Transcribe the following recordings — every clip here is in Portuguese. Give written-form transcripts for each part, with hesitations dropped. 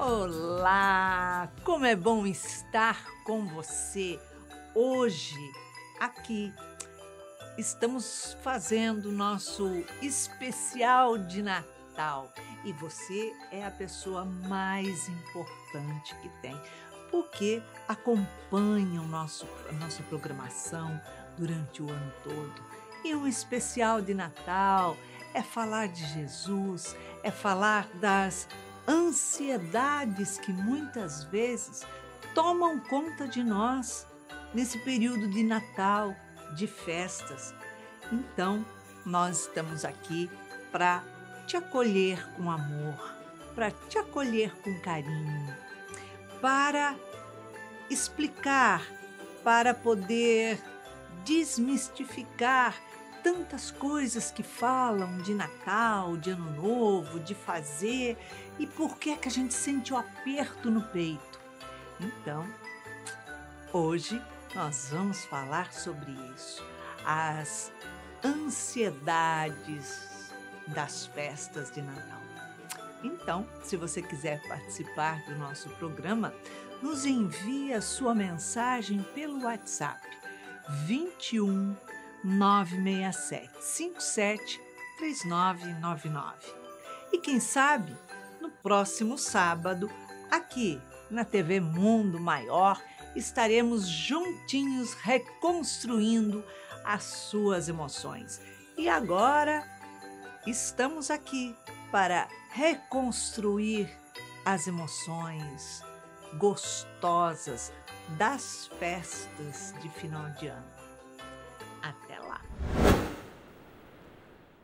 Olá! Como é bom estar com você hoje aqui. Estamos fazendo nosso especial de Natal e você é a pessoa mais importante que tem, porque acompanha a nossa programação durante o ano todo. E um especial de Natal é falar de Jesus, é falar das ansiedades que muitas vezes tomam conta de nós nesse período de Natal, de festas. Então, nós estamos aqui para te acolher com amor, para te acolher com carinho, para explicar, para poder desmistificar tantas coisas que falam de Natal, de Ano Novo, de fazer e por que é que a gente sente o aperto no peito. Então, hoje nós vamos falar sobre isso, as ansiedades das festas de Natal. Então, se você quiser participar do nosso programa, nos envie a sua mensagem pelo WhatsApp 21 967 57 3999. E quem sabe, no próximo sábado, aqui na TV Mundo Maior, estaremos juntinhos reconstruindo as suas emoções. E agora estamos aqui para reconstruir as emoções gostosas das festas de final de ano. Até lá!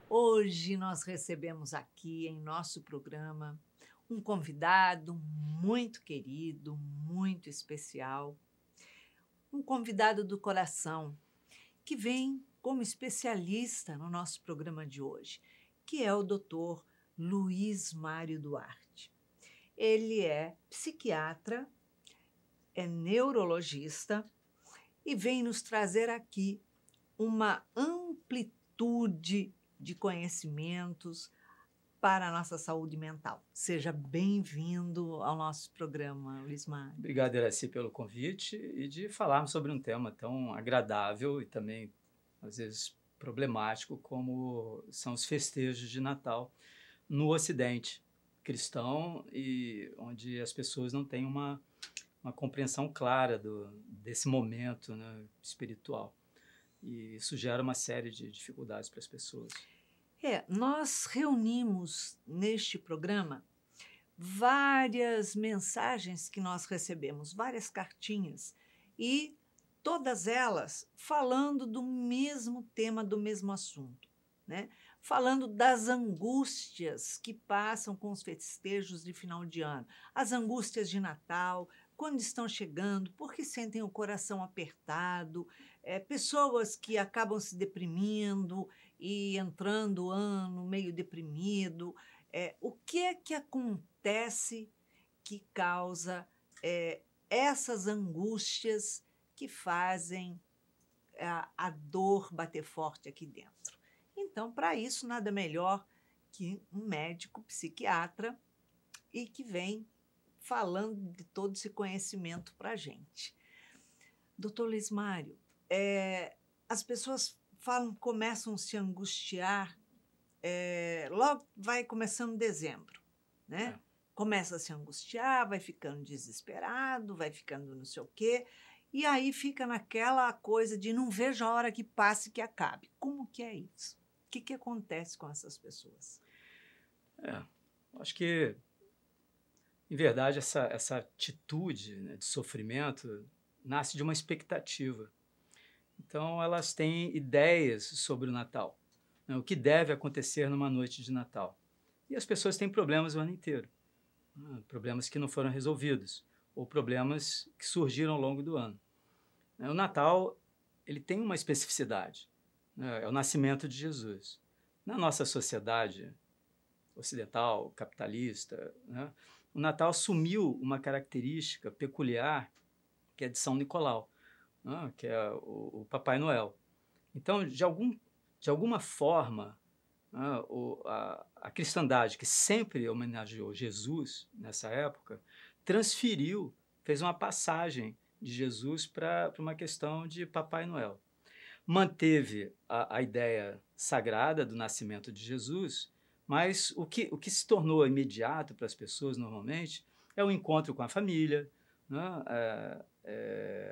Hoje nós recebemos aqui em nosso programa um convidado muito querido, muito especial, um convidado do coração que vem como especialista no nosso programa de hoje, que é o Dr. Luiz Mário Duarte. Ele é psiquiatra, é neurologista e vem nos trazer aqui uma amplitude de conhecimentos para a nossa saúde mental. Seja bem-vindo ao nosso programa, Luiz Mário. Obrigado, Iraci, pelo convite e de falarmos sobre um tema tão agradável e também, às vezes, problemático como são os festejos de Natal no Ocidente cristão e onde as pessoas não têm uma compreensão clara desse momento, né, espiritual. E isso gera uma série de dificuldades para as pessoas. Nós reunimos neste programa várias mensagens que nós recebemos, várias cartinhas, e todas elas falando do mesmo tema, do mesmo assunto, né? Falando das angústias que passam com os festejos de final de ano, as angústias de Natal, quando estão chegando, porque sentem o coração apertado, pessoas que acabam se deprimindo e entrando o ano meio deprimido. O que é que acontece que causa essas angústias que fazem a dor bater forte aqui dentro? Então, para isso, nada melhor que um médico psiquiatra e que vem falando de todo esse conhecimento para a gente. Doutor Luiz Mário, as pessoas começam a se angustiar, logo vai começando dezembro, né? Começa a se angustiar, vai ficando desesperado, vai ficando não sei o quê, e aí fica naquela coisa de não vejo a hora que passe e que acabe. Como que é isso? O que acontece com essas pessoas? Acho que, em verdade, essa atitude, né, de sofrimento nasce de uma expectativa. Então, elas têm ideias sobre o Natal, né, o que deve acontecer numa noite de Natal. E as pessoas têm problemas o ano inteiro, né, problemas que não foram resolvidos, ou problemas que surgiram ao longo do ano. O Natal, ele tem uma especificidade, né, é o nascimento de Jesus. Na nossa sociedade ocidental, capitalista, né, o Natal assumiu uma característica peculiar, que é de São Nicolau, né, que é o Papai Noel. Então, de alguma forma, a cristandade, que sempre homenageou Jesus nessa época, transferiu, fez uma passagem de Jesus para uma questão de Papai Noel. Manteve a ideia sagrada do nascimento de Jesus, mas o que se tornou imediato para as pessoas, normalmente, é o encontro com a família, né?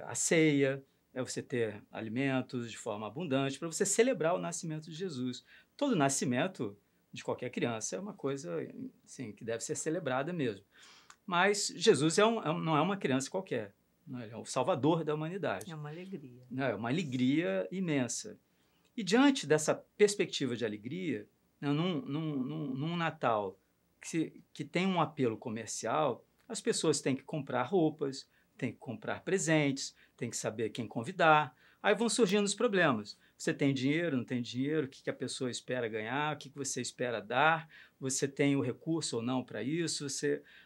A ceia, é você ter alimentos de forma abundante para você celebrar o nascimento de Jesus. Todo nascimento de qualquer criança é uma coisa assim, que deve ser celebrada mesmo. Mas Jesus não é uma criança qualquer, né? Ele é o Salvador da humanidade. É uma alegria. Né? É uma alegria imensa. E diante dessa perspectiva de alegria, né, num Natal que tem um apelo comercial, as pessoas têm que comprar roupas, têm que comprar presentes, têm que saber quem convidar. Aí vão surgindo os problemas. Você tem dinheiro, não tem dinheiro? O que a pessoa espera ganhar? O que você espera dar? Você tem o recurso ou não para isso?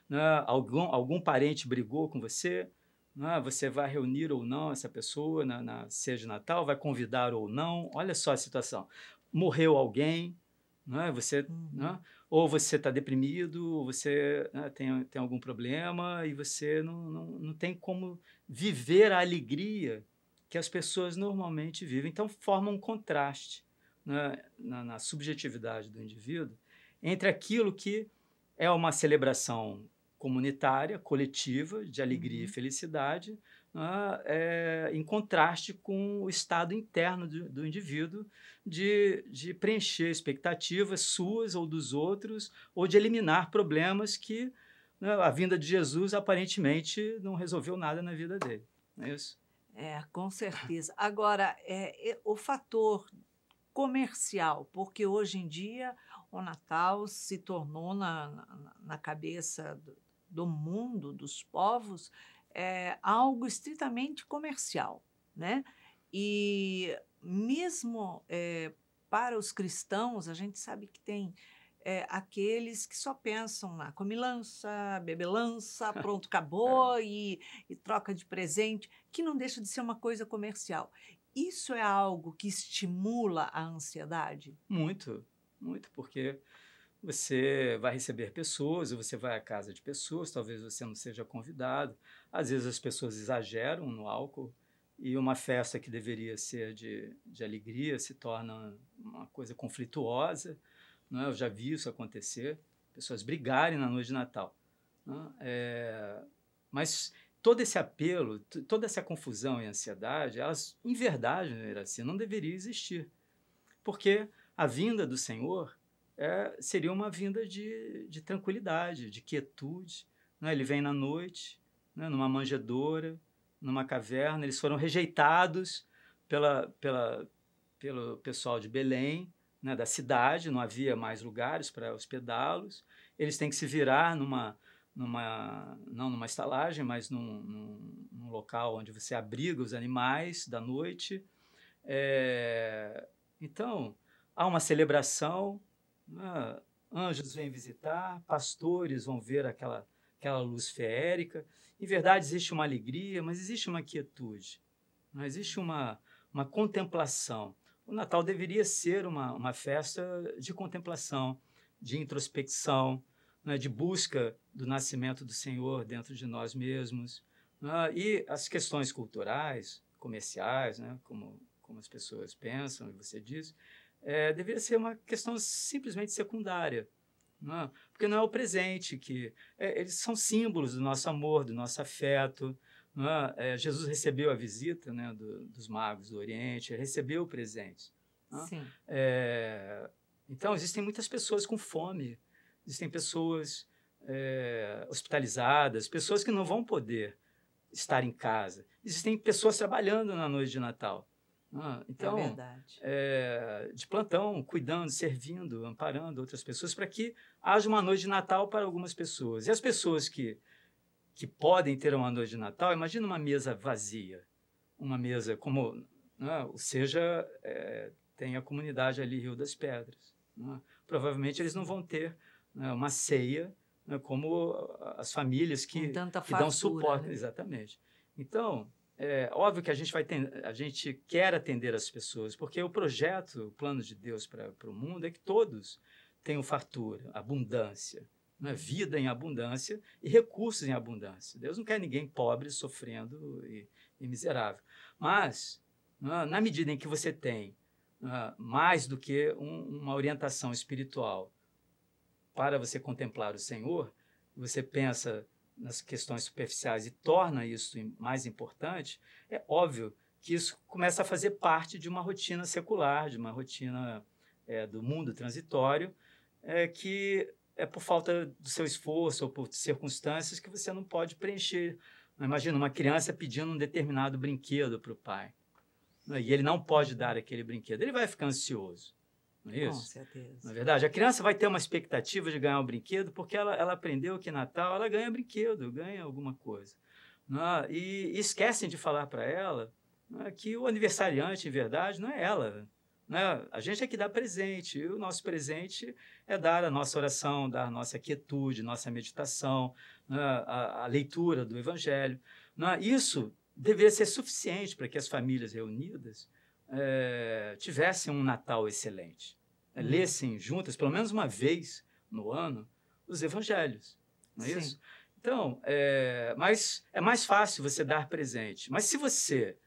Né, algum parente brigou com você? Né, você vai reunir ou não essa pessoa na ceia de Natal? Vai convidar ou não? Olha só a situação. Morreu alguém? Né, né, ou você está deprimido, ou você, né, tem algum problema e você não tem como viver a alegria que as pessoas normalmente vivem. Então, forma um contraste, né, na subjetividade do indivíduo entre aquilo que é uma celebração comunitária, coletiva, de alegria e felicidade, né, em contraste com o estado interno do indivíduo de preencher expectativas suas ou dos outros, ou de eliminar problemas que, né, a vinda de Jesus aparentemente não resolveu nada na vida dele. Não é isso? Com certeza. Agora, o fator comercial, porque hoje em dia o Natal se tornou na cabeça do mundo, dos povos, algo estritamente comercial, né? E mesmo para os cristãos, a gente sabe que tem aqueles que só pensam na comilança, bebelança, pronto, acabou, e troca de presente, que não deixa de ser uma coisa comercial. Isso é algo que estimula a ansiedade? Muito, muito, porque você vai receber pessoas, ou você vai à casa de pessoas, talvez você não seja convidado. Às vezes as pessoas exageram no álcool e uma festa que deveria ser de alegria se torna uma coisa conflituosa, né? Eu já vi isso acontecer, pessoas brigarem na noite de Natal, né? Mas todo esse apelo, toda essa confusão e ansiedade, elas, em verdade, assim, não deveria existir, porque a vinda do Senhor seria uma vinda de tranquilidade, de quietude, né? Ele vem na noite, né, numa manjedoura, numa caverna. Eles foram rejeitados pelo pessoal de Belém, né, da cidade, não havia mais lugares para hospedá-los. Eles têm que se virar não numa estalagem, mas num local onde você abriga os animais da noite. Então, há uma celebração, né? Anjos vêm visitar, pastores vão ver aquela luz feérica. Em verdade, existe uma alegria, mas existe uma quietude, não existe uma contemplação. O Natal deveria ser uma festa de contemplação, de introspecção, né, de busca do nascimento do Senhor dentro de nós mesmos. Né, e as questões culturais, comerciais, né, como as pessoas pensam, e você diz, deveria ser uma questão simplesmente secundária. Não, porque não é o presente que eles são símbolos do nosso amor, do nosso afeto. Não é? Jesus recebeu a visita, né, dos magos do Oriente, recebeu presentes. Sim. Então existem muitas pessoas com fome, existem pessoas hospitalizadas, pessoas que não vão poder estar em casa, existem pessoas trabalhando na noite de Natal. Então, é verdade. De plantão, cuidando, servindo, amparando outras pessoas, para que haja uma noite de Natal para algumas pessoas. E as pessoas que podem ter uma noite de Natal, imagina uma mesa vazia, uma mesa como, né, ou seja, tem a comunidade ali Rio das Pedras. Né? Provavelmente eles não vão ter, né, uma ceia, né, como as famílias que dão suporte. Né? Exatamente. Então, é óbvio que a gente quer atender as pessoas, porque o projeto, o plano de Deus para o mundo é que todos tenham fartura, abundância, né? Vida em abundância e recursos em abundância. Deus não quer ninguém pobre, sofrendo e miserável. Mas, na medida em que você tem mais do que uma orientação espiritual para você contemplar o Senhor, você pensa nas questões superficiais e torna isso mais importante, é óbvio que isso começa a fazer parte de uma rotina secular, de uma rotina do mundo transitório, que é por falta do seu esforço ou por circunstâncias que você não pode preencher. Imagina uma criança pedindo um determinado brinquedo para o pai, né, e ele não pode dar aquele brinquedo, ele vai ficar ansioso. Não é isso? Com certeza. Na verdade, a criança vai ter uma expectativa de ganhar um brinquedo porque ela aprendeu que Natal ela ganha brinquedo, ganha alguma coisa. Né? E esquecem de falar para ela, né, que o aniversariante, em verdade, não é ela. Né? A gente é que dá presente, e o nosso presente é dar a nossa oração, dar a nossa quietude, nossa meditação, né, a leitura do Evangelho. Né? Isso deveria ser suficiente para que as famílias reunidas tivessem um Natal excelente, lessem juntas, pelo menos uma vez no ano, os evangelhos, não é isso? Então, mas é mais fácil você dar presente. Mas se você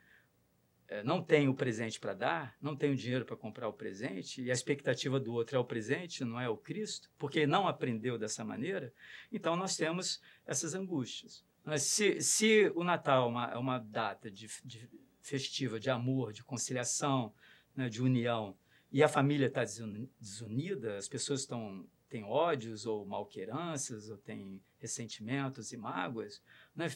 não tem o presente para dar, não tem o dinheiro para comprar o presente, e a expectativa do outro é o presente, não é o Cristo, porque não aprendeu dessa maneira, então nós temos essas angústias. Mas se o Natal é uma data festiva de amor, de conciliação, né, de união, e a família está desunida, as pessoas têm ódios ou malqueranças, ou têm ressentimentos e mágoas, né,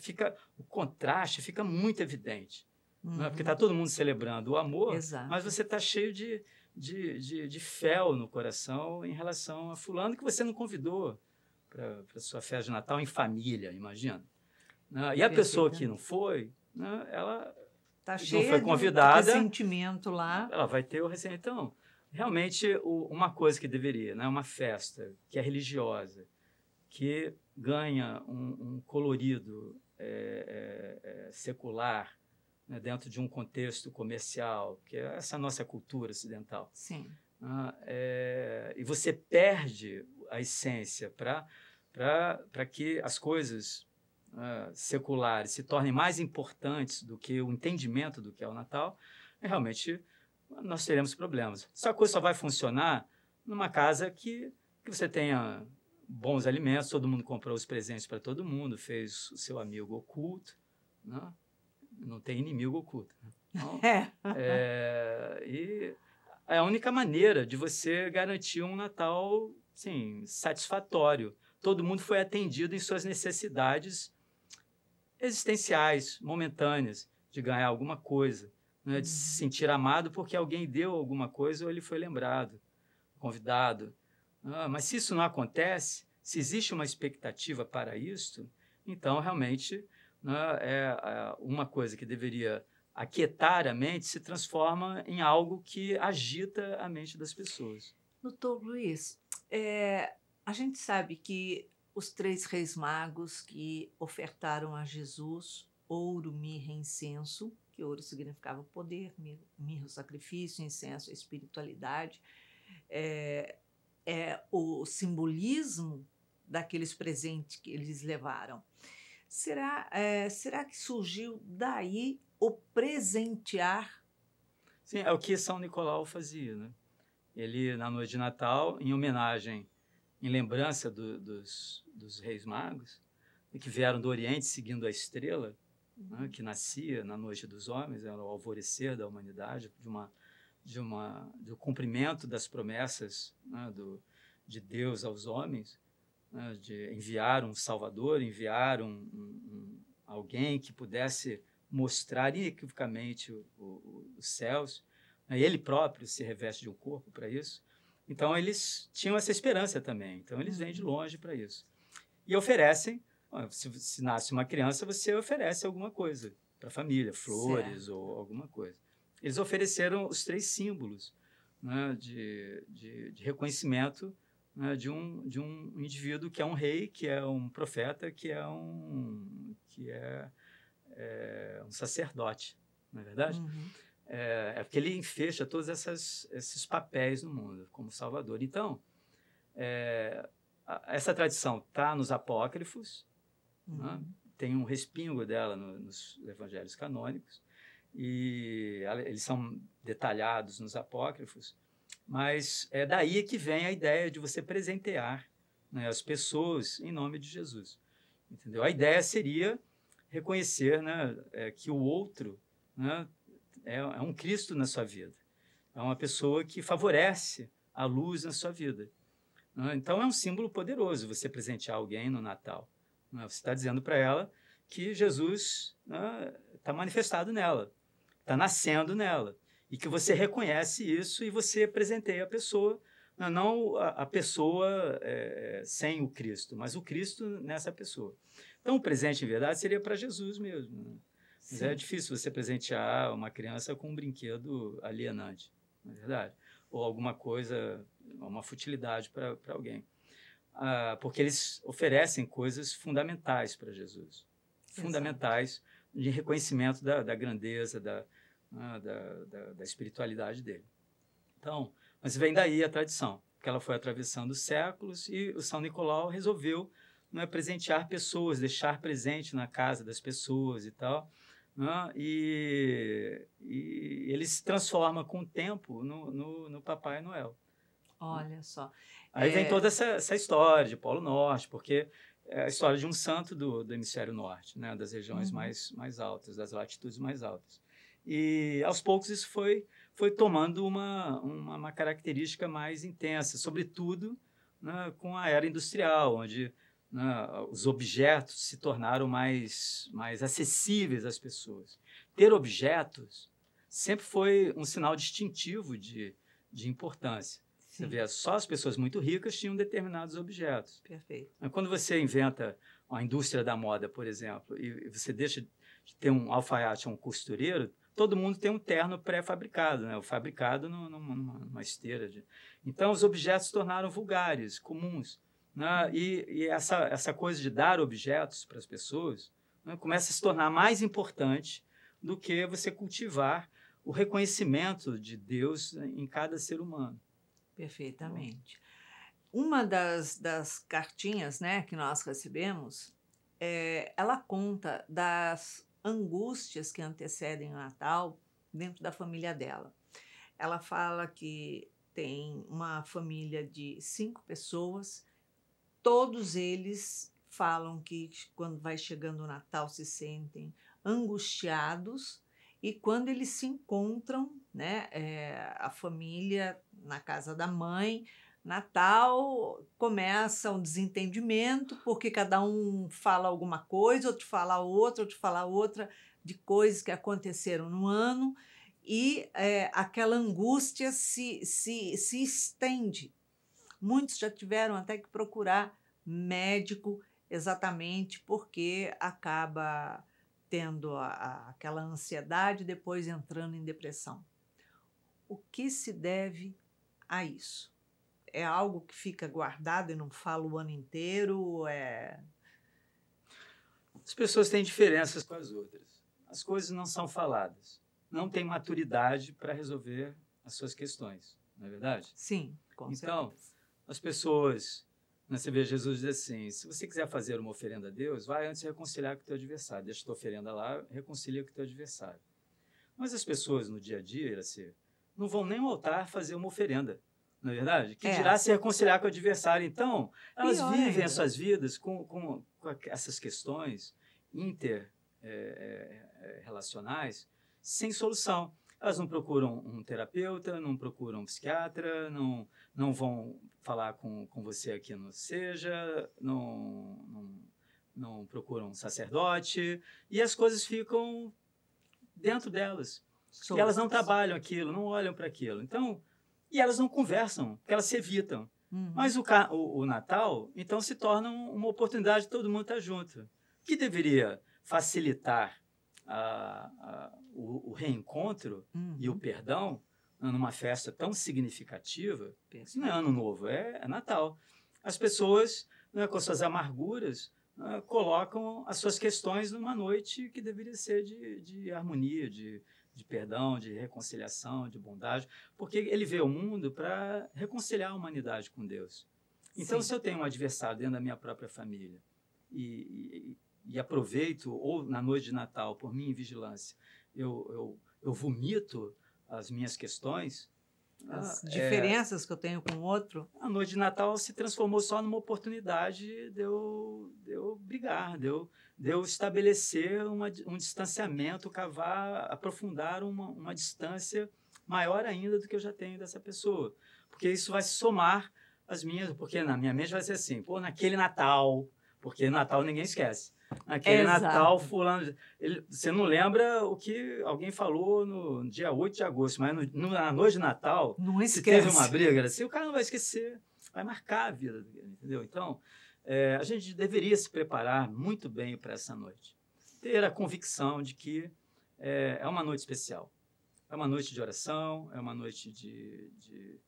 o contraste fica muito evidente. Né, porque está todo mundo celebrando o amor, Exato. Mas você está cheio de fel no coração em relação a fulano que você não convidou para a sua festa de Natal em família, imagina. Né, e a pessoa que não foi, né, ela tá cheia não foi convidada, de ressentimento lá. Ela vai ter o ressentimento. Então, realmente, uma coisa que deveria, né, uma festa que é religiosa, que ganha um colorido secular, né, dentro de um contexto comercial, que é essa nossa cultura ocidental. Sim. E você perde a essência para que as coisas seculares se tornem mais importantes do que o entendimento do que é o Natal, realmente nós teremos problemas. Essa coisa só vai funcionar numa casa que você tenha bons alimentos, todo mundo comprou os presentes para todo mundo, fez o seu amigo oculto, né? Não tem inimigo oculto. Né? Então, e é a única maneira de você garantir um Natal, assim, satisfatório. Todo mundo foi atendido em suas necessidades existenciais, momentâneas, de ganhar alguma coisa, né? De se sentir amado porque alguém deu alguma coisa ou ele foi lembrado, convidado. Mas se isso não acontece, se existe uma expectativa para isto, então realmente, né, uma coisa que deveria aquietar a mente se transforma em algo que agita a mente das pessoas. Doutor Luiz, a gente sabe que os 3 reis magos que ofertaram a Jesus ouro, mirra e incenso, que ouro significava poder, mirra o sacrifício, incenso a espiritualidade, o simbolismo daqueles presentes que eles levaram. Será que surgiu daí o presentear? Sim, é o que São Nicolau fazia, né? Ele, na noite de Natal, em homenagem, em lembrança dos reis magos, que vieram do Oriente seguindo a estrela, né, que nascia na noite dos homens, era o alvorecer da humanidade, do cumprimento das promessas, né, de Deus aos homens, né, de enviar um Salvador, enviar alguém que pudesse mostrar inequivocamente os céus. Né, ele próprio se reveste de um corpo para isso. Então, eles tinham essa esperança também. Então, eles vêm de longe para isso. E oferecem, se nasce uma criança, você oferece alguma coisa para a família, flores ou alguma coisa. Eles ofereceram os 3 símbolos, né, de reconhecimento, né, de um indivíduo que é um rei, que é um profeta, que é um sacerdote, não é verdade? Uhum. Porque ele enfecha todos esses papéis no mundo, como Salvador. Então, essa tradição está nos apócrifos, né? Tem um respingo dela nos evangelhos canônicos, e eles são detalhados nos apócrifos, mas é daí que vem a ideia de você presentear, né, as pessoas em nome de Jesus. Entendeu? A ideia seria reconhecer, né, que o outro, né, é um Cristo na sua vida, é uma pessoa que favorece a luz na sua vida. Né? Então, é um símbolo poderoso você presentear alguém no Natal. Né? Você está dizendo para ela que Jesus está manifestado nela, está nascendo nela, e que você reconhece isso e você presenteia a pessoa, não a pessoa sem o Cristo, mas o Cristo nessa pessoa. Então, o presente, em verdade, seria para Jesus mesmo. Né? Mas é difícil você presentear uma criança com um brinquedo alienante, não é verdade? Ou alguma coisa, uma futilidade para alguém. Porque eles oferecem coisas fundamentais para Jesus. Fundamentais de reconhecimento da grandeza, da espiritualidade dele. Então, mas vem daí a tradição, que ela foi atravessando os séculos e o São Nicolau resolveu, né, presentear pessoas, deixar presente na casa das pessoas e tal, né, e ele se transforma com o tempo no Papai Noel. Olha só. Aí vem toda essa história de Polo Norte, porque é a história de um santo do hemisfério norte, né, das regiões mais altas, das latitudes mais altas. E, aos poucos, isso foi tomando uma característica mais intensa, sobretudo, né, com a era industrial, onde, né, os objetos se tornaram mais acessíveis às pessoas. Ter objetos sempre foi um sinal distintivo de importância. Sim. Você vê, só as pessoas muito ricas tinham determinados objetos. Perfeito. Quando você inventa a indústria da moda, por exemplo, e você deixa de ter um alfaiate, um costureiro, todo mundo tem um terno pré-fabricado, né? Fabricado numa esteira. Então, os objetos se tornaram vulgares, comuns. Né? E essa coisa de dar objetos para as pessoas, né, começa a se tornar mais importante do que você cultivar o reconhecimento de Deus em cada ser humano. Perfeitamente. Uma das cartinhas, né, que nós recebemos, ela conta das angústias que antecedem o Natal dentro da família dela. Ela fala que tem uma família de 5 pessoas, todos eles falam que quando vai chegando o Natal se sentem angustiados, e quando eles se encontram, né, a família na casa da mãe, Natal, começa um desentendimento, porque cada um fala alguma coisa, outro fala outra, de coisas que aconteceram no ano, e aquela angústia se estende. Muitos já tiveram até que procurar médico, exatamente porque acaba tendo aquela ansiedade, depois entrando em depressão. O que se deve a isso? É algo que fica guardado e não fala o ano inteiro? As pessoas têm diferenças com as outras. As coisas não são faladas. Não tem maturidade para resolver as suas questões, não é verdade? Sim, com certeza. Então, as pessoas... Você vê, Jesus diz assim, se você quiser fazer uma oferenda a Deus, vai antes reconciliar com o teu adversário. Deixa a tua oferenda lá, reconcilia com o teu adversário. Mas as pessoas no dia a dia, não vão nem ao altar fazer uma oferenda, não é verdade? Que dirá se reconciliar com o adversário. Então, elas vivem as suas vidas com essas questões interrelacionais sem solução. Elas não procuram um terapeuta, não procuram um psiquiatra, não vão falar com você aqui no Seja, não procuram um sacerdote, e as coisas ficam dentro delas. E elas não trabalham aquilo, não olham para aquilo. Então, e elas não conversam, porque elas se evitam. Mas o Natal, então, se torna uma oportunidade de todo mundo estar junto, que deveria facilitar o reencontro e o perdão numa festa tão significativa. Isso não é Ano Novo, é Natal. As pessoas, né, com suas amarguras, colocam as suas questões numa noite que deveria ser de harmonia, de perdão, de reconciliação, de bondade, porque ele vê o mundo para reconciliar a humanidade com Deus. Então, Sim. se eu tenho um adversário dentro da minha própria família e aproveito, ou na noite de Natal, por minha vigilância, eu vomito as minhas questões, As diferenças que eu tenho com o outro. a noite de Natal se transformou só numa oportunidade de eu brigar, de eu estabelecer um distanciamento, aprofundar uma distância maior ainda do que eu já tenho dessa pessoa. Porque isso vai somar as minhas... Porque na minha mente vai ser assim, pô, naquele Natal... Porque Natal ninguém esquece. Naquele Natal, fulano... você não lembra o que alguém falou no dia 8 de agosto, mas na noite de Natal, não esquece. Se teve uma briga, assim, o cara não vai esquecer, vai marcar a vida dele, entendeu? Então, a gente deveria se preparar muito bem para essa noite. Ter a convicção de que é uma noite especial. É uma noite de oração, é uma noite de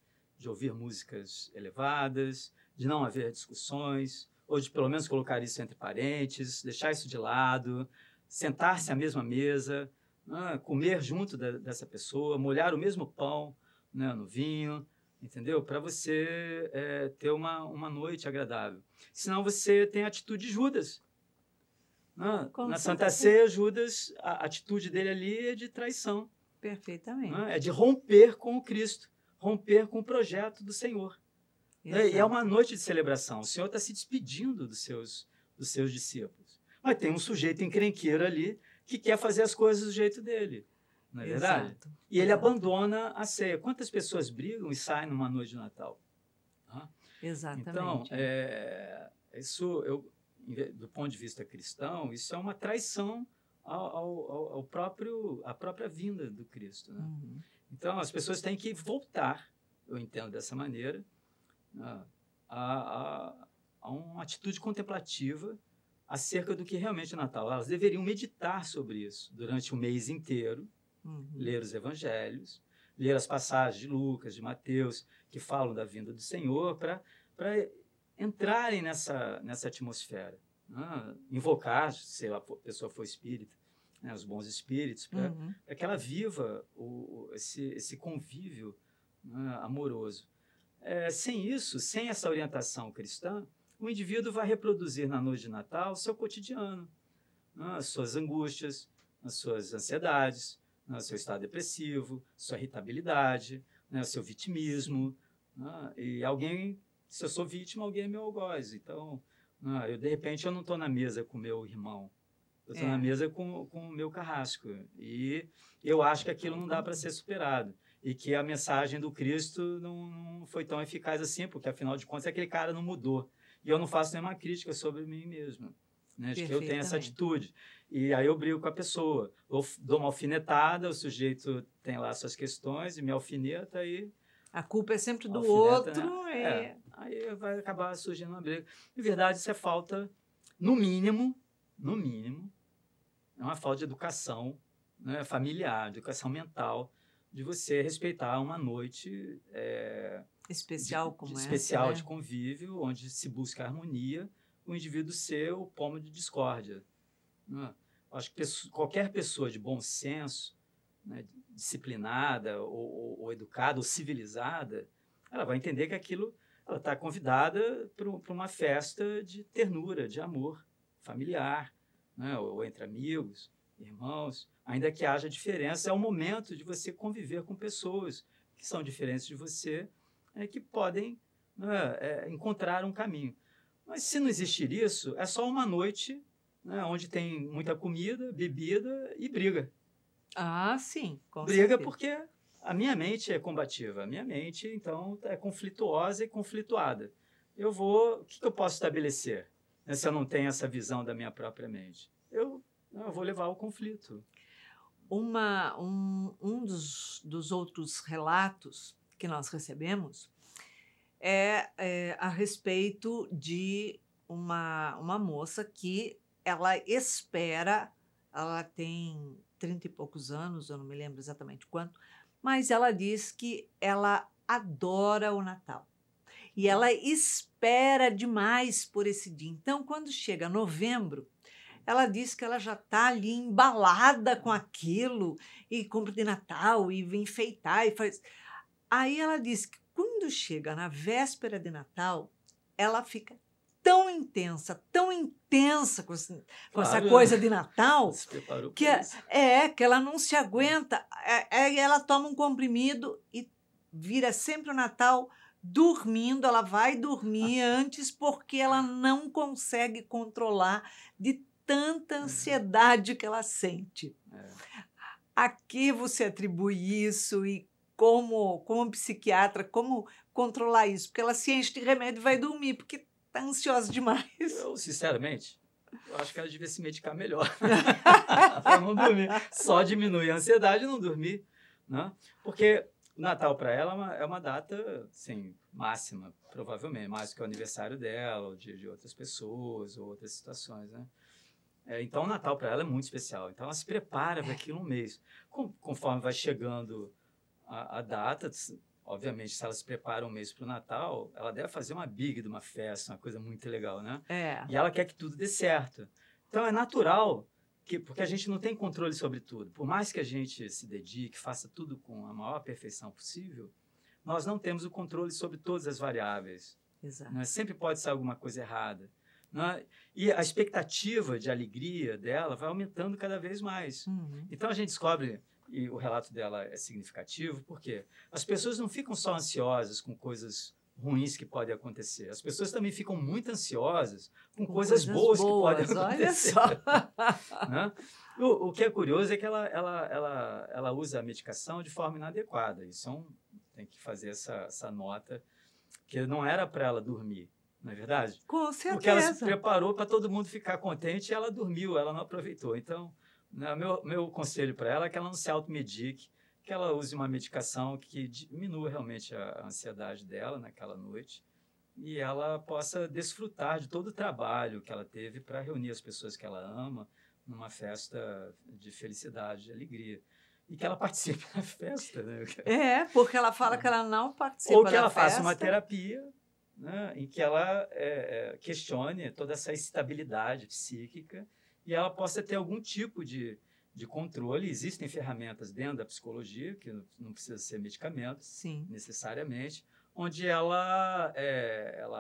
ouvir músicas elevadas, de não haver discussões, ou de pelo menos colocar isso entre parênteses, deixar isso de lado, sentar-se à mesma mesa, comer junto dessa pessoa, molhar o mesmo pão, né, no vinho, entendeu? Para você ter uma noite agradável. Senão você tem a atitude de Judas. Na Santa Ceia, Judas, a atitude dele ali é de traição. Perfeitamente. É de romper com o Cristo, romper com o projeto do Senhor. E é uma noite de celebração. O Senhor está se despedindo dos seus discípulos. Mas tem um sujeito encrenqueiro ali que quer fazer as coisas do jeito dele. Não é verdade? Exato. E ele abandona a ceia. Quantas pessoas brigam e saem numa noite de Natal? Exatamente. Então, isso, do ponto de vista cristão, isso é uma traição à própria vinda do Cristo. Né? Uhum. Então, as pessoas têm que voltar, eu entendo dessa maneira, a uma atitude contemplativa acerca do que realmente é Natal. Elas deveriam meditar sobre isso durante o mês inteiro, ler os evangelhos, ler as passagens de Lucas, de Mateus, que falam da vinda do Senhor, para entrarem nessa atmosfera. Invocar, se a pessoa for espírita, os bons espíritos, para que ela viva esse convívio amoroso. Sem isso, sem essa orientação cristã, o indivíduo vai reproduzir na noite de Natal o seu cotidiano, as suas angústias, as suas ansiedades, o seu estado depressivo, sua irritabilidade, o seu vitimismo. E se eu sou vítima, alguém é meu algoz. Então, de repente, eu não estou na mesa com o meu irmão, eu estou na mesa com o meu carrasco. E eu acho que aquilo não dá para ser superado. E que a mensagem do Cristo não foi tão eficaz assim, porque, afinal de contas, aquele cara não mudou. E eu não faço nenhuma crítica sobre mim mesmo. Né? De que eu tenho essa atitude. E aí eu brigo com a pessoa. Eu dou uma alfinetada, o sujeito tem lá suas questões e me alfineta e... A culpa é sempre do outro. Né? Aí vai acabar surgindo uma briga. Na verdade, isso é falta, no mínimo, é uma falta de educação, né, familiar, de educação mental, de você respeitar uma noite especial especial de convívio, onde se busca harmonia, o indivíduo ser o pomo de discórdia. Né? Acho que qualquer pessoa de bom senso, né, disciplinada, ou educada, ou civilizada, ela vai entender que aquilo, ela está convidada para uma festa de ternura, de amor familiar, né, ou entre amigos, irmãos, ainda que haja diferença, é o momento de você conviver com pessoas que são diferentes de você, que podem encontrar um caminho. Mas se não existir isso, é só uma noite, né, onde tem muita comida, bebida e briga. Sim, com briga certeza. Porque a minha mente é combativa, a minha mente, então, é conflituosa e conflituada. O que eu posso estabelecer, né, se eu não tenho essa visão da minha própria mente? Eu vou levar ao conflito. Um dos outros relatos que nós recebemos é a respeito de uma moça que ela espera, ela tem 30 e poucos anos, eu não me lembro exatamente quanto, mas ela diz que ela adora o Natal. E ela espera espera demais por esse dia. Então, quando chega novembro, ela diz que ela já está ali embalada com aquilo, e compra de Natal, e vem enfeitar, e faz. Aí ela diz que quando chega na véspera de Natal, ela fica tão intensa com essa Claro, coisa de Natal, se preparou que para isso. que ela não se aguenta. Aí ela toma um comprimido e vira sempre o Natal dormindo. Ela vai dormir antes porque ela não consegue controlar de tanta ansiedade que ela sente. A que você atribui isso e como psiquiatra, como controlar isso? Porque ela se enche de remédio e vai dormir, porque está ansiosa demais. Eu, sinceramente, eu acho que ela devia se medicar melhor para não dormir. Só diminuir a ansiedade e não dormir, né? Porque o Natal para ela é uma data, assim, máxima, provavelmente, mais do que o aniversário dela, ou de outras pessoas, ou outras situações, né? Então, o Natal para ela é muito especial. Então, ela se prepara para aquilo um mês. Conforme vai chegando a data, obviamente, se ela se prepara um mês para o Natal, ela deve fazer uma big de uma festa, uma coisa muito legal, né? E ela quer que tudo dê certo. Então, é natural, porque a gente não tem controle sobre tudo. Por mais que a gente se dedique, faça tudo com a maior perfeição possível, nós não temos o controle sobre todas as variáveis. Exato. Né? Sempre pode ser alguma coisa errada. Né? E a expectativa de alegria dela vai aumentando cada vez mais. Então, a gente descobre, e o relato dela é significativo, porque as pessoas não ficam só ansiosas com coisas ruins que podem acontecer. As pessoas também ficam muito ansiosas com coisas boas que podem acontecer. Olha só. Né? O que é curioso é que ela usa a medicação de forma inadequada. Isso tem que fazer essa nota, que não era para ela dormir, não é verdade? Com certeza. Porque ela se preparou para todo mundo ficar contente e ela dormiu, ela não aproveitou. Então, né, meu conselho para ela é que ela não se automedique, que ela use uma medicação que diminua realmente a ansiedade dela naquela noite e ela possa desfrutar de todo o trabalho que ela teve para reunir as pessoas que ela ama numa festa de felicidade, de alegria. E que ela participe da festa. Né? Porque ela fala que ela não participa da festa. Ou que ela faça uma terapia, né, em que ela questione toda essa instabilidade psíquica e ela possa ter algum tipo de controle. Existem ferramentas dentro da psicologia, que não precisa ser medicamentos, Sim, necessariamente, onde ela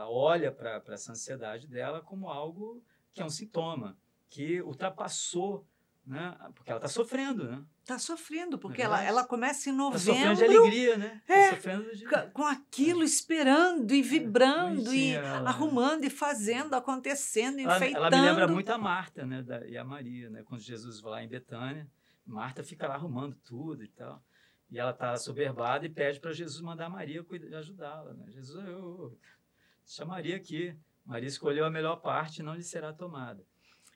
olha para essa ansiedade dela como algo que é um sintoma, que ultrapassou, né, porque ela está sofrendo, né? Está sofrendo, porque ela começa em novembro. Está sofrendo de alegria, né? Tá sofrendo com aquilo, esperando e vibrando, e arrumando e fazendo, acontecendo, enfeitando. Ela me lembra muito a Marta, né? E a Maria, né? Quando Jesus vai lá em Betânia, Marta fica lá arrumando tudo e tal. E ela está assoberbada e pede para Jesus mandar a Maria ajudá-la. Né? Jesus, deixa a Maria aqui. Maria escolheu a melhor parte, não lhe será tomada.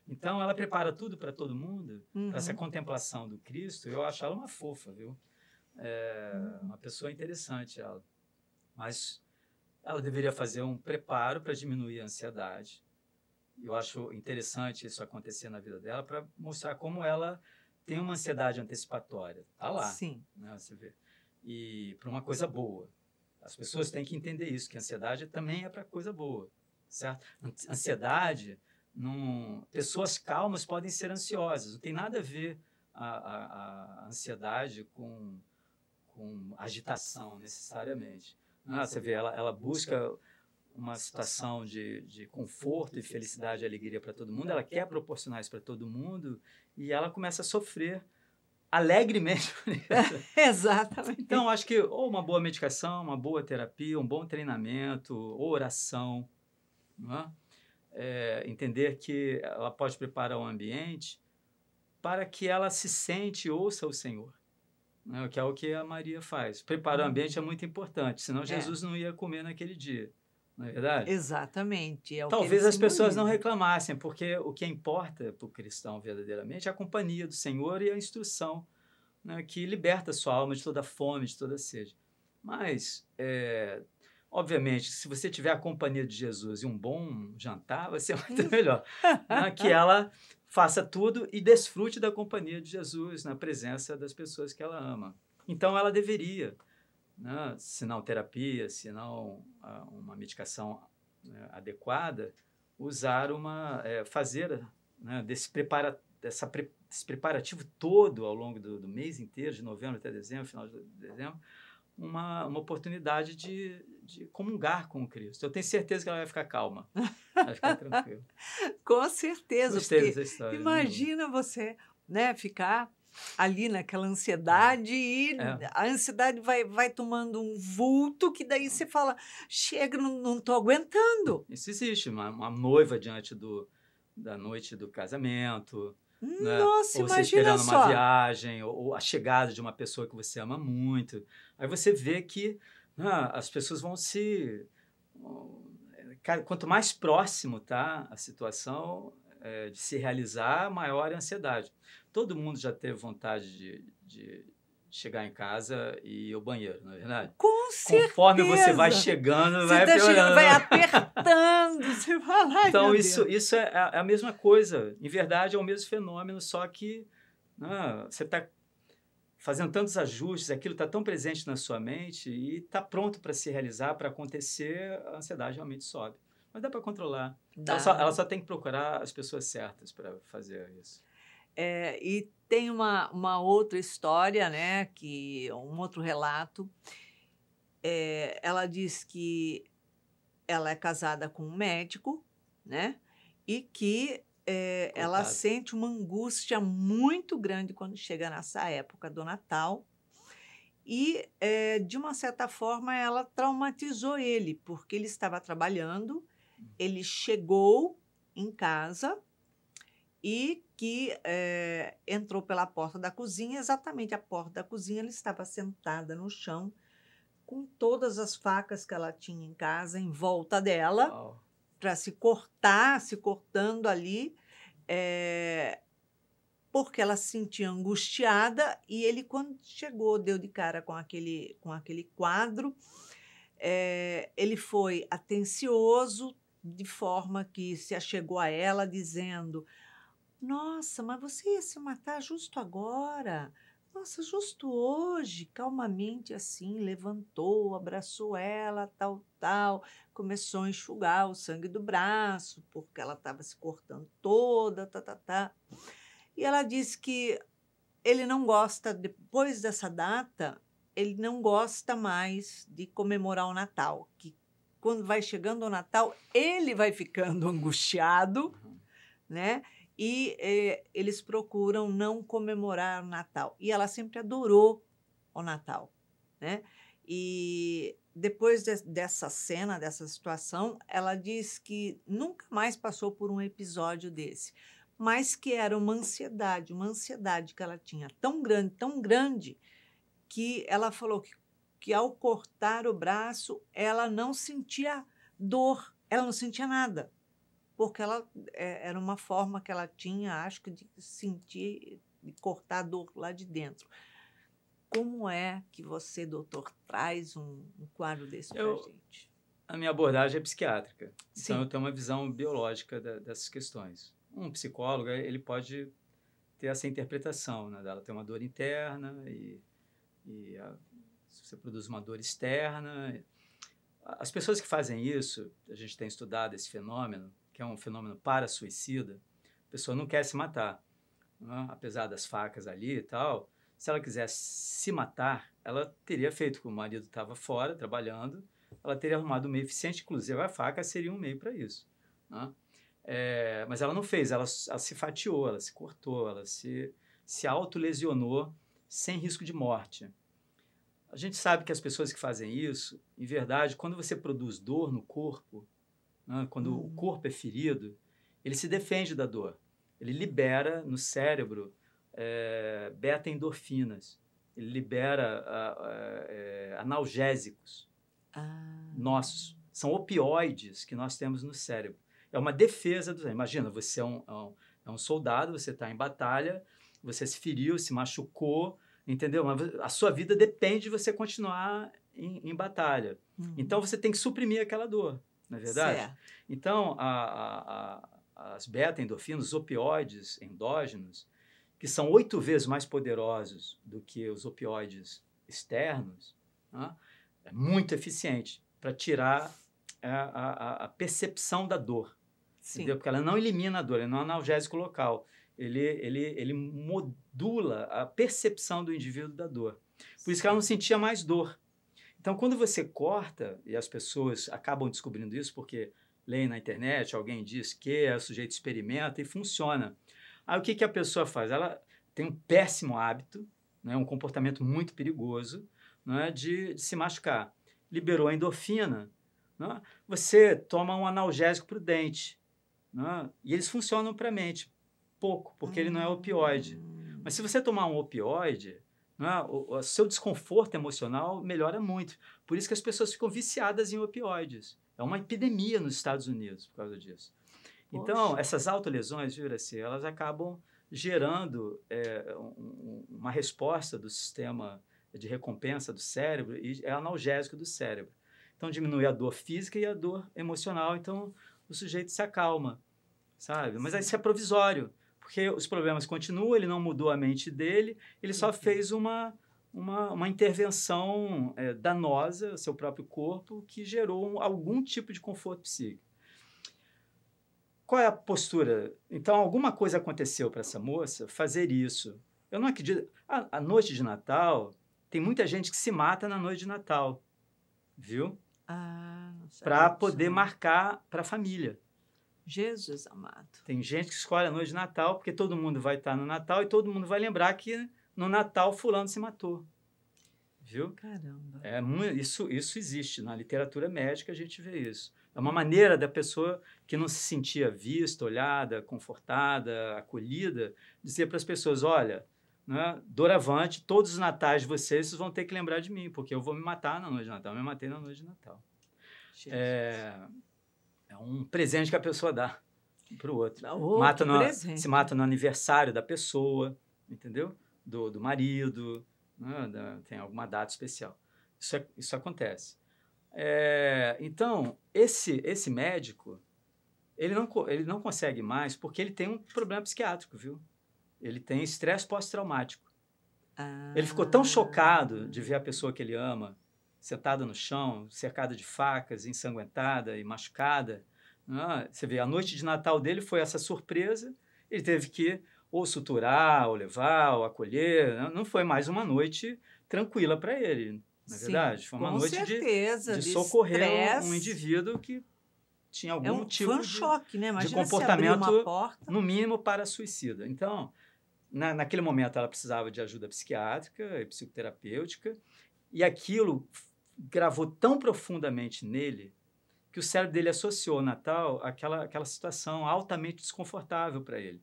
Então, ela prepara tudo para todo mundo, para essa contemplação do Cristo. Eu acho ela uma fofa, viu? Uma pessoa interessante, ela. Mas ela deveria fazer um preparo para diminuir a ansiedade. Eu acho interessante isso acontecer na vida dela para mostrar como ela tem uma ansiedade antecipatória. Está lá. Sim. Né, você vê. E para uma coisa boa. As pessoas têm que entender isso, que a ansiedade também é para coisa boa. Certo? Ansiedade... pessoas calmas podem ser ansiosas. Não tem nada a ver a ansiedade com agitação, necessariamente. Você vê, ela busca uma situação de conforto e felicidade e alegria para todo mundo, ela quer proporcionar isso para todo mundo e ela começa a sofrer alegremente. Exatamente. Então, acho que ou uma boa medicação, uma boa terapia, um bom treinamento, ou oração, não é? Entender que ela pode preparar o ambiente para que ela se sente e ouça o Senhor, né? Que é o que a Maria faz. Preparar o ambiente é muito importante, senão Jesus não ia comer naquele dia, não é verdade? Exatamente. Talvez as pessoas não reclamassem, porque o que importa para o cristão verdadeiramente é a companhia do Senhor e a instrução, né, que liberta a sua alma de toda fome, de toda sede. Mas... obviamente, se você tiver a companhia de Jesus e um bom jantar, vai ser muito melhor. Né? Que ela faça tudo e desfrute da companhia de Jesus, na presença das pessoas que ela ama. Então, ela deveria, né, se não terapia, se não uma medicação né, adequada, fazer, né, desse preparativo todo ao longo do mês inteiro, de novembro até dezembro, final de dezembro, uma oportunidade de comungar com o Cristo. Eu tenho certeza que ela vai ficar calma, vai ficar tranquila. Com certeza, Gostei porque dessa história. imagina você, né, ficar ali naquela ansiedade e a ansiedade vai tomando um vulto que daí você fala, chega, não estou aguentando. Isso existe, uma noiva diante da noite do casamento, né? Nossa, Ou você imagina esperando uma só. viagem, ou a chegada de uma pessoa que você ama muito. Aí você vê que as pessoas vão Cara, quanto mais próximo tá a situação de se realizar, maior é a ansiedade. Todo mundo já teve vontade de chegar em casa e ir ao banheiro, não é verdade? Com certeza. Conforme você vai chegando, vai piorando. Chegando, vai apertando, você vai lá. Então, isso é a mesma coisa. Em verdade, é o mesmo fenômeno, só que você está fazendo tantos ajustes, aquilo está tão presente na sua mente e está pronto para se realizar, para acontecer, a ansiedade realmente sobe. Mas dá para controlar. Ela só tem que procurar as pessoas certas para fazer isso. E tem uma outra história, né, um outro relato. Ela diz que ela é casada com um médico, né, e que ela sente uma angústia muito grande quando chega nessa época do Natal. E, de uma certa forma, ela traumatizou ele, porque ele estava trabalhando, ele chegou em casa e que entrou pela porta da cozinha, exatamente a porta da cozinha, ela estava sentada no chão, com todas as facas que ela tinha em casa em volta dela, para se cortando ali, porque ela se sentia angustiada, e ele, quando chegou, deu de cara com aquele quadro, ele foi atencioso, de forma que se achegou a ela, dizendo: nossa, mas você ia se matar justo agora? Nossa, justo hoje, calmamente assim, levantou, abraçou ela, tal, começou a enxugar o sangue do braço, porque ela estava se cortando toda, E ela disse que ele não gosta, depois dessa data, ele não gosta mais de comemorar o Natal, que quando vai chegando o Natal, ele vai ficando angustiado, né? E eles procuram não comemorar o Natal. E ela sempre adorou o Natal, né? E depois dessa cena, dessa situação, ela diz que nunca mais passou por um episódio desse, mas que era uma ansiedade que ela tinha tão grande, que ela falou que ao cortar o braço, ela não sentia dor, ela não sentia nada, porque ela era uma forma que ela tinha, acho que, de sentir, de cortar a dor lá de dentro. Como é que você, doutor, traz um quadro desse para a gente? A minha abordagem é psiquiátrica. Sim. Então, eu tenho uma visão biológica dessas questões. Um psicólogo, ele pode ter essa interpretação, né, dela ter uma dor interna você produz uma dor externa. As pessoas que fazem isso, a gente tem estudado esse fenômeno, que é um fenômeno para-suicida, a pessoa não quer se matar, né? Apesar das facas ali e tal. Se ela quisesse se matar, ela teria feito, como o marido estava fora, trabalhando, ela teria arrumado um meio eficiente, inclusive a faca seria um meio para isso, né? Mas ela não fez, ela se fatiou, ela se cortou, ela se autolesionou sem risco de morte. A gente sabe que as pessoas que fazem isso, em verdade, quando você produz dor no corpo, né, quando o corpo é ferido, ele se defende da dor. Ele libera no cérebro beta-endorfinas. Ele libera analgésicos nossos. São opioides que nós temos no cérebro. É uma defesa do... Imagina, você é um soldado, você está em batalha, você se feriu, se machucou, entendeu? Mas a sua vida depende de você continuar em batalha. Então, você tem que suprimir aquela dor, não é verdade? Certo. Então, as beta-endorfinas, os opioides endógenos, que são 8 vezes mais poderosos do que os opioides externos, né? É muito eficiente para tirar a percepção da dor. Sim. Entendeu? Porque ela não elimina a dor, ele não é um analgésico local. Ele modula a percepção do indivíduo da dor. Por isso que ela não sentia mais dor. Então, quando você corta, e as pessoas acabam descobrindo isso porque leem na internet, alguém diz que, o sujeito experimenta e funciona. Aí o que a pessoa faz? Ela tem um péssimo hábito, né, um comportamento muito perigoso, né, de se machucar. Liberou a endorfina, né, você toma um analgésico para o dente, né, e eles funcionam para a mente. Pouco, porque ele não é opioide. Mas se você tomar um opioide, né, o seu desconforto emocional melhora muito. Por isso que as pessoas ficam viciadas em opioides. É uma epidemia nos Estados Unidos por causa disso. Então, Poxa. essas autolesões, Juraci, elas acabam gerando uma resposta do sistema de recompensa do cérebro e é analgésico do cérebro. Então, diminui a dor física e a dor emocional. Então, o sujeito se acalma, sabe? Mas isso é provisório, porque os problemas continuam, ele não mudou a mente dele, ele só fez uma intervenção danosa ao seu próprio corpo que gerou algum tipo de conforto psíquico. Qual é a postura? Então, alguma coisa aconteceu para essa moça fazer isso. Eu não acredito. A noite de Natal, tem muita gente que se mata na noite de Natal, viu? Para poder marcar para a família. Jesus amado. Tem gente que escolhe a noite de Natal porque todo mundo vai estar no Natal e todo mundo vai lembrar que no Natal fulano se matou. Viu? Caramba. Isso existe. Na literatura médica a gente vê isso. É uma maneira da pessoa que não se sentia vista, olhada, confortada, acolhida, dizer para as pessoas, olha, né, doravante, todos os natais de vocês vão ter que lembrar de mim, porque eu vou me matar na noite de Natal. Eu me matei na noite de Natal. É um presente que a pessoa dá para o outro. Se mata no aniversário da pessoa, entendeu? Do marido, né, tem alguma data especial. Isso acontece. Então, esse médico, ele não consegue mais porque ele tem um problema psiquiátrico, viu? Ele tem estresse pós-traumático. Ele ficou tão chocado de ver a pessoa que ele ama sentada no chão, cercada de facas, ensanguentada e machucada. Você vê, a noite de Natal dele foi essa surpresa, ele teve que ou suturar, ou levar, ou acolher. Não foi mais uma noite tranquila para ele. Na verdade, foi uma noite de socorrer um indivíduo que tinha algum tipo foi um choque, né? de comportamento, no mínimo, para suicida. Então, naquele momento, ela precisava de ajuda psiquiátrica e psicoterapêutica, e aquilo gravou tão profundamente nele que o cérebro dele associou o Natal àquela situação altamente desconfortável para ele.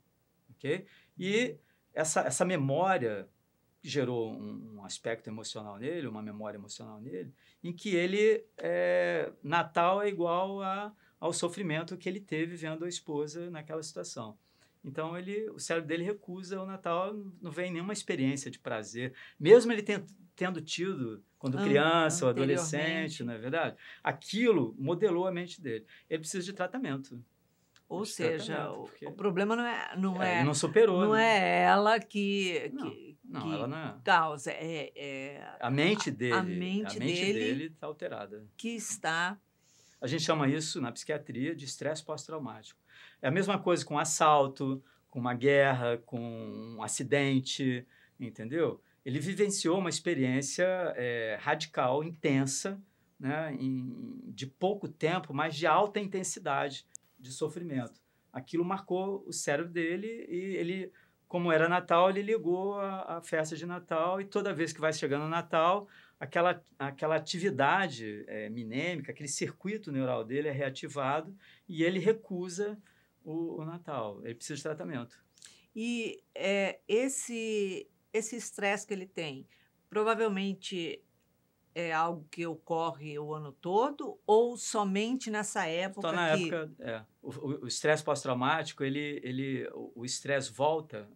Okay? E essa memória gerou um aspecto emocional nele, uma memória emocional nele, em que Natal é igual ao sofrimento que ele teve vendo a esposa naquela situação. Então, o cérebro dele recusa o Natal, não vem nenhuma experiência de prazer, mesmo ele tendo tido, quando criança ou adolescente, não é verdade? Aquilo modelou a mente dele. Ele precisa de tratamento. Ou seja, o problema não é ele não superou. Não é ela que ela não é. causa. A mente dele está alterada. Que está... A gente chama isso, na psiquiatria, de estresse pós-traumático. É a mesma coisa com assalto, com uma guerra, com um acidente, entendeu? Ele vivenciou uma experiência radical, intensa, né, de pouco tempo, mas de alta intensidade de sofrimento. Aquilo marcou o cérebro dele e ele, como era Natal, ele ligou a festa de Natal e toda vez que vai chegando o Natal, aquela atividade minêmica, aquele circuito neural dele é reativado e ele recusa o Natal. Ele precisa de tratamento. E esse estresse que ele tem, provavelmente é algo que ocorre o ano todo ou somente nessa época? Época, o estresse pós-traumático, o estresse volta,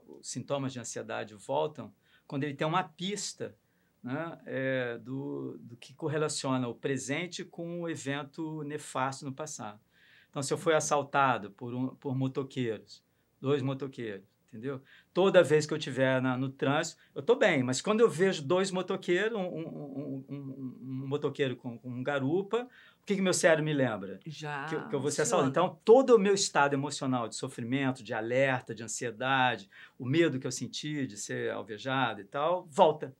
os sintomas de ansiedade voltam quando ele tem uma pista, né, do que correlaciona o presente com o evento nefasto no passado. Então, se eu fui assaltado por motoqueiros, 2 motoqueiros, entendeu? Toda vez que eu estiver no trânsito, eu estou bem, mas quando eu vejo dois motoqueiros, um motoqueiro com um garupa, o que meu cérebro me lembra? Já Que eu vou ser funciona. assaltado. Então, todo o meu estado emocional de sofrimento, de alerta, de ansiedade, o medo que eu senti de ser alvejado e tal, volta.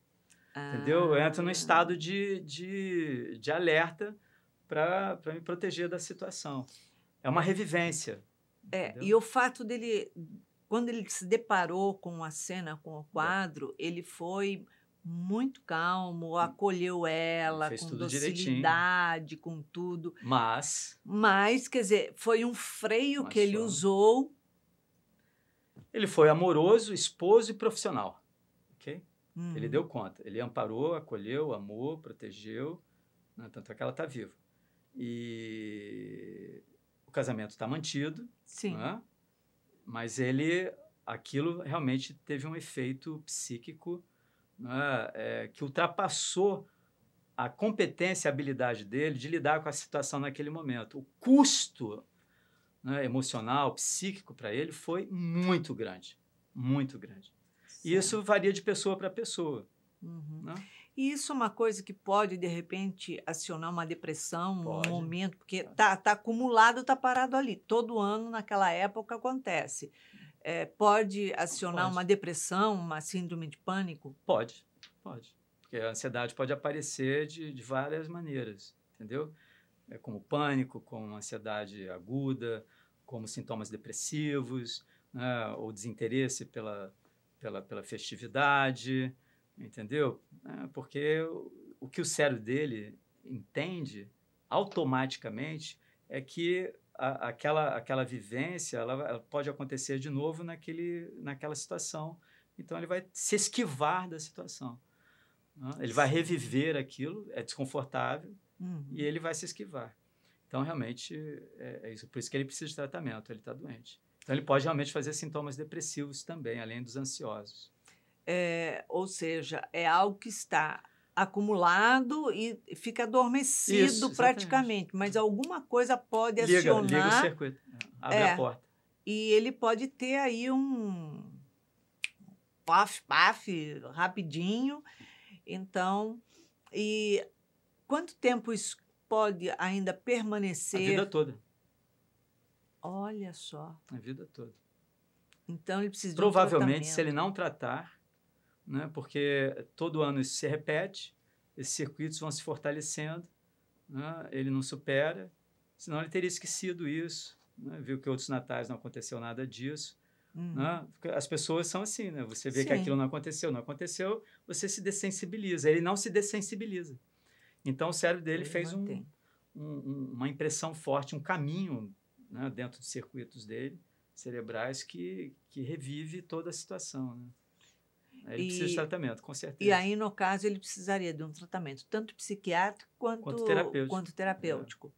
Entendeu? Eu entro num estado de alerta para me proteger da situação. É uma revivência. Entendeu? E o fato dele, quando ele se deparou com a cena, com o quadro, ele foi muito calmo, acolheu ela Fez com tudo docilidade, com tudo. Mas, quer dizer, foi um freio que ele foi. usou. Ele foi amoroso, esposo e profissional. Ok? Ele deu conta. Ele amparou, acolheu, amou, protegeu. Né? Tanto é que ela está viva. E o casamento está mantido. Sim. Né? Mas aquilo realmente teve um efeito psíquico, né? Que ultrapassou a competência e a habilidade dele de lidar com a situação naquele momento. O custo, né, emocional, psíquico para ele foi muito grande. Muito grande. E isso varia de pessoa para pessoa. Né? E isso é uma coisa que pode, de repente, acionar uma depressão, Pode. um momento, porque tá acumulado, está parado ali. Todo ano, naquela época, acontece. Pode acionar uma depressão, uma síndrome de pânico? Pode. Porque a ansiedade pode aparecer de várias maneiras, entendeu? Como pânico, como ansiedade aguda, como sintomas depressivos, né? Ou desinteresse pela festividade, entendeu? Porque o que o cérebro dele entende automaticamente é que aquela vivência ela pode acontecer de novo naquela situação. Então, ele vai se esquivar da situação. Né? Ele vai reviver aquilo, é desconfortável, e ele vai se esquivar. Então, realmente, é isso. Por isso que ele precisa de tratamento, ele está doente. Então, ele pode realmente fazer sintomas depressivos também, além dos ansiosos. Ou seja, é algo que está acumulado e fica adormecido Isso, praticamente, mas alguma coisa pode acionar. Liga o circuito, abre a porta. E ele pode ter aí um paf, rapidinho. Então, e quanto tempo isso pode ainda permanecer? A vida toda. Olha só. A vida toda. Então, ele precisa Provavelmente, de um tratamento. se ele não tratar, né, porque todo ano isso se repete, esses circuitos vão se fortalecendo, né, ele não supera, senão ele teria esquecido isso, né, viu que outros natais não aconteceu nada disso. Né? As pessoas são assim, né? Você vê que aquilo não aconteceu, você se dessensibiliza. Ele não se dessensibiliza. Então, o cérebro dele fez uma impressão forte, um caminho, né, dentro dos circuitos dele, cerebrais, que revive toda a situação. Né? Ele precisa de tratamento, com certeza. E aí, no caso, ele precisaria de um tratamento tanto psiquiátrico quanto terapêutico.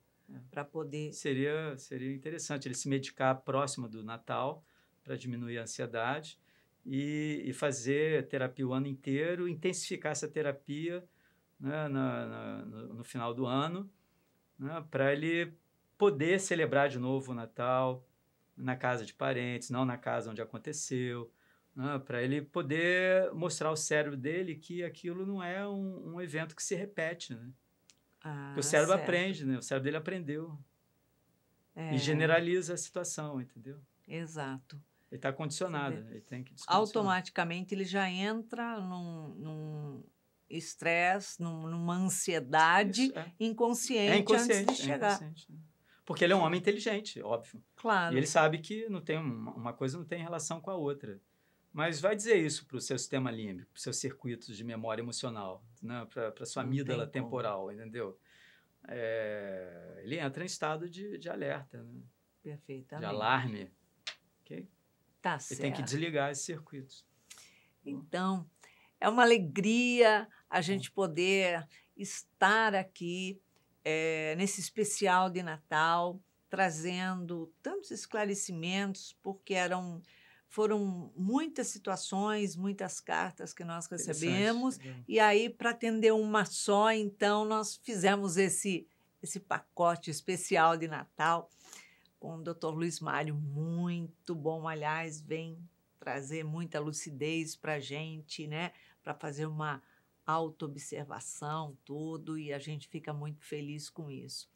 Para poder... Seria interessante ele se medicar próximo do Natal, para diminuir a ansiedade e fazer terapia o ano inteiro, intensificar essa terapia, né, no final do ano, né, para ele poder celebrar de novo o Natal na casa de parentes, não na casa onde aconteceu, né, para ele poder mostrar ao cérebro dele que aquilo não é um evento que se repete. Né? Porque o cérebro aprende, né? O cérebro dele aprendeu e generaliza a situação, entendeu? Exato. Ele está condicionado, ele tem que descondicionar. Automaticamente ele já entra num estresse, numa ansiedade inconsciente antes de chegar. Né? Porque ele é um homem inteligente, óbvio. Claro. E ele sabe que não tem uma coisa não tem relação com a outra. Mas vai dizer isso para o seu sistema límbico, para os seus circuitos de memória emocional, né? Para a sua amígdala temporal, entendeu? Ele entra em estado de alerta, né? Perfeitamente. De alarme. Okay? Tá certo. Ele tem que desligar esses circuitos. Então, é uma alegria a gente poder estar aqui nesse especial de Natal, trazendo tantos esclarecimentos, porque foram muitas situações, muitas cartas que nós recebemos, e aí, para atender uma só, então, nós fizemos esse pacote especial de Natal com o Dr. Luiz Mário, muito bom, aliás, vem trazer muita lucidez para a gente, né? Para fazer uma autoobservação, tudo, e a gente fica muito feliz com isso.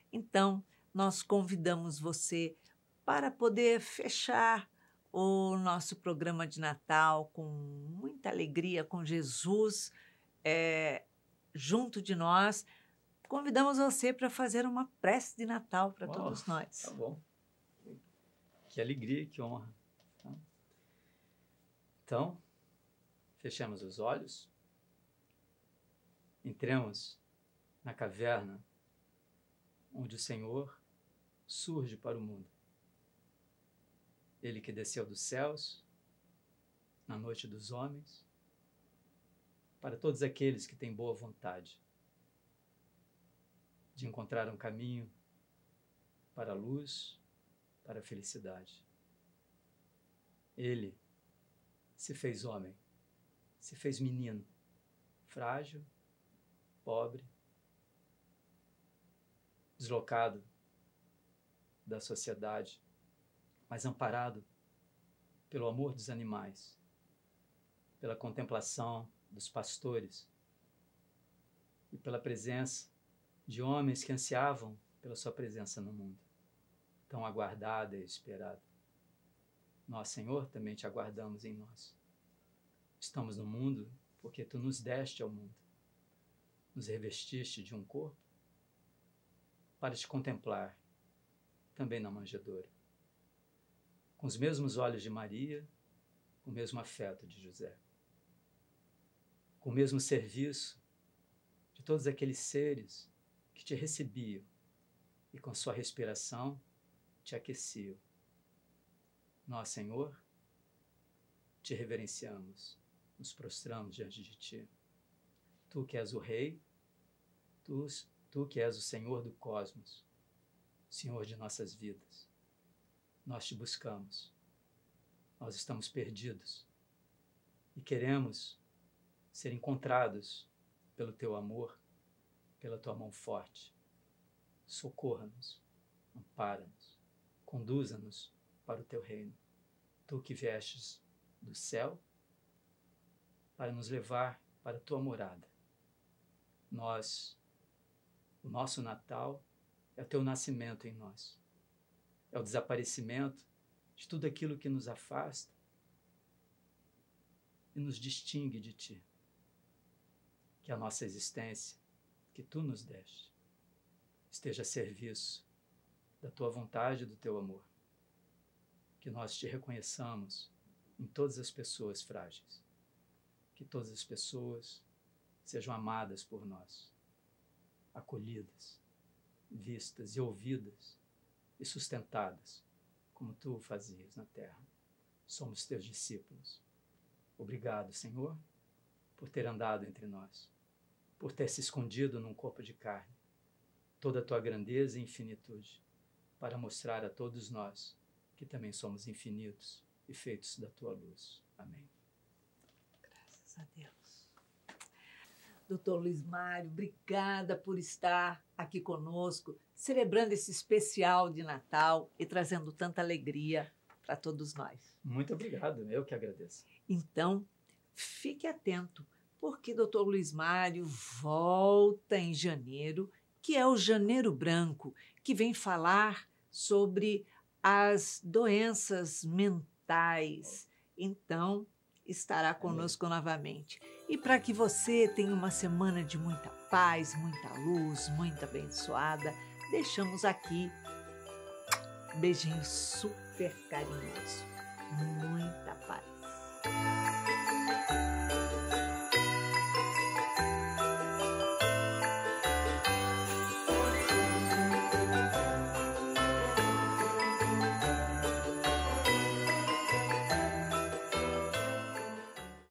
Então, nós convidamos você para poder fechar o nosso programa de Natal com muita alegria, com Jesus junto de nós. Convidamos você para fazer uma prece de Natal para todos nós. Tá bom. Que alegria, que honra. Então, fechemos os olhos, entremos na caverna onde o Senhor surge para o mundo. Ele que desceu dos céus, na noite dos homens, para todos aqueles que têm boa vontade de encontrar um caminho para a luz, para a felicidade. Ele se fez homem, se fez menino, frágil, pobre, deslocado da sociedade, mas amparado pelo amor dos animais, pela contemplação dos pastores e pela presença de homens que ansiavam pela sua presença no mundo, tão aguardada e esperada. Nós, Senhor, também te aguardamos em nós. Estamos no mundo porque tu nos deste ao mundo, nos revestiste de um corpo para te contemplar também na manjedoura, com os mesmos olhos de Maria, com o mesmo afeto de José, com o mesmo serviço de todos aqueles seres que te recebiam e com sua respiração te aqueciam. Nós, Senhor, te reverenciamos, nos prostramos diante de ti. Tu que és o Rei, tu que és o Senhor do cosmos, Senhor de nossas vidas. Nós te buscamos, nós estamos perdidos e queremos ser encontrados pelo teu amor, pela tua mão forte. Socorra-nos, ampara-nos, conduza-nos para o teu reino. Tu que viestes do céu para nos levar para a tua morada. O nosso Natal é o teu nascimento em nós. É o desaparecimento de tudo aquilo que nos afasta e nos distingue de ti. Que a nossa existência, que tu nos deste, esteja a serviço da tua vontade e do teu amor. Que nós te reconheçamos em todas as pessoas frágeis. Que todas as pessoas sejam amadas por nós, acolhidas, vistas e ouvidas e sustentadas, como tu o fazias na terra. Somos teus discípulos. Obrigado, Senhor, por ter andado entre nós, por ter se escondido num corpo de carne, toda a tua grandeza e infinitude, para mostrar a todos nós que também somos infinitos e feitos da tua luz. Amém. Graças a Deus. Doutor Luiz Mário, obrigada por estar aqui conosco, celebrando esse especial de Natal e trazendo tanta alegria para todos nós. Muito obrigado, eu que agradeço. Então, fique atento, porque doutor Luiz Mário volta em janeiro, que é o Janeiro Branco, que vem falar sobre as doenças mentais. Então, estará conosco novamente. E para que você tenha uma semana de muita paz, muita luz, muito abençoada, deixamos aqui um beijinho super carinhoso. Muita paz.